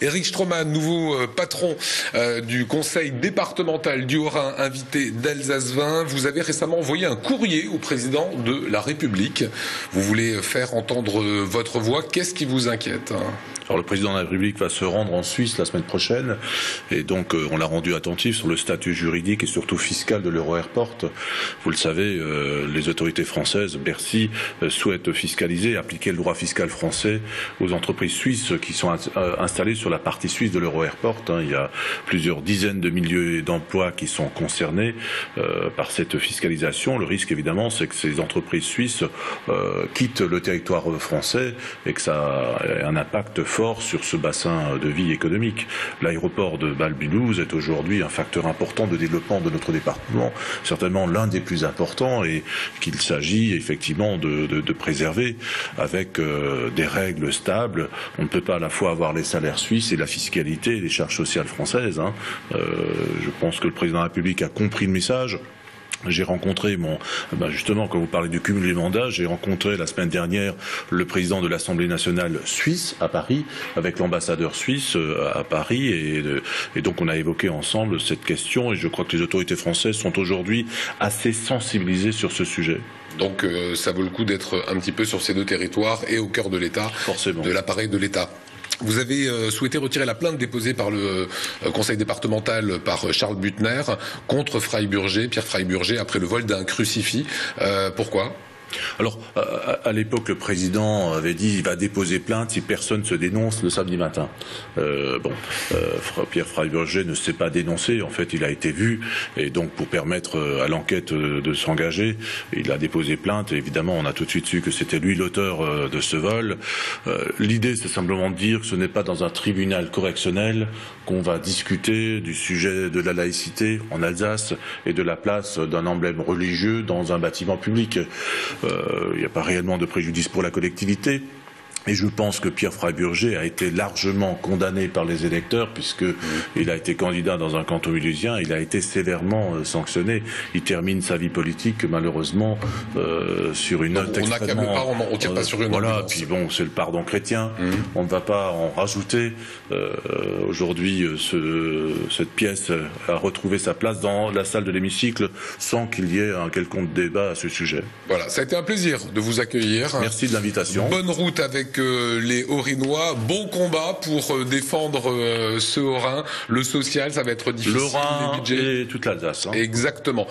Éric Stroman, nouveau patron du conseil départemental du Haut-Rhin, invité d'Alsace 20. Vous avez récemment envoyé un courrier au président de la République. Vous voulez faire entendre votre voix. Qu'est-ce qui vous inquiète ? Alors, le président de la République va se rendre en Suisse la semaine prochaine et donc on l'a rendu attentif sur le statut juridique et surtout fiscal de l'Euro-Airport. Vous le savez, les autorités françaises, Bercy, souhaitent fiscaliser, appliquer le droit fiscal français aux entreprises suisses qui sont installées sur la partie suisse de l'Euro-Airport. Il y a plusieurs dizaines de milliers d'emplois qui sont concernés par cette fiscalisation. Le risque évidemment, c'est que ces entreprises suisses quittent le territoire français et que ça ait un impact fort sur ce bassin de vie économique. L'aéroport de Bâle-Mulhouse est aujourd'hui un facteur important de développement de notre département, certainement l'un des plus importants, et qu'il s'agit effectivement de préserver avec des règles stables. On ne peut pas à la fois avoir les salaires suisses et la fiscalité et les charges sociales françaises. Je pense que le président de la République a compris le message. J'ai rencontré justement, quand vous parlez du cumul des mandats, j'ai rencontré la semaine dernière le président de l'Assemblée nationale suisse à Paris, avec l'ambassadeur suisse à Paris, et donc on a évoqué ensemble cette question, et je crois que les autorités françaises sont aujourd'hui assez sensibilisées sur ce sujet. Donc ça vaut le coup d'être un petit peu sur ces deux territoires et au cœur de l'État, de l'appareil de l'État. Vous avez souhaité retirer la plainte déposée par le conseil départemental par Charles Buttner contre Pierre Freiburger, après le vol d'un crucifix. Pourquoi ? Alors, à l'époque, le président avait dit qu'il va déposer plainte si personne se dénonce le samedi matin. Pierre Freiburger ne s'est pas dénoncé. En fait, il a été vu, et donc pour permettre à l'enquête de s'engager, il a déposé plainte. Et évidemment, on a tout de suite su que c'était lui l'auteur de ce vol. L'idée, c'est simplement de dire que ce n'est pas dans un tribunal correctionnel qu'on va discuter du sujet de la laïcité en Alsace et de la place d'un emblème religieux dans un bâtiment public. Il n'y a pas réellement de préjudice pour la collectivité. Et je pense que Pierre Freiburger a été largement condamné par les électeurs, puisqu'il a été candidat dans un canton mulhousien. Il a été sévèrement sanctionné. Il termine sa vie politique, malheureusement, sur une note extrêmement... On tire pas sur une Voilà, puis bon, c'est le pardon chrétien. On ne va pas en rajouter. Aujourd'hui, cette pièce a retrouvé sa place dans la salle de l'hémicycle sans qu'il y ait un quelconque débat à ce sujet. Voilà, ça a été un plaisir de vous accueillir. Merci de l'invitation. Bonne route avec les Haut-Rhinois. Bon combat pour défendre ce Haut-Rhin. Le social, ça va être difficile. Le Rhin et toute l'Alsace. Exactement.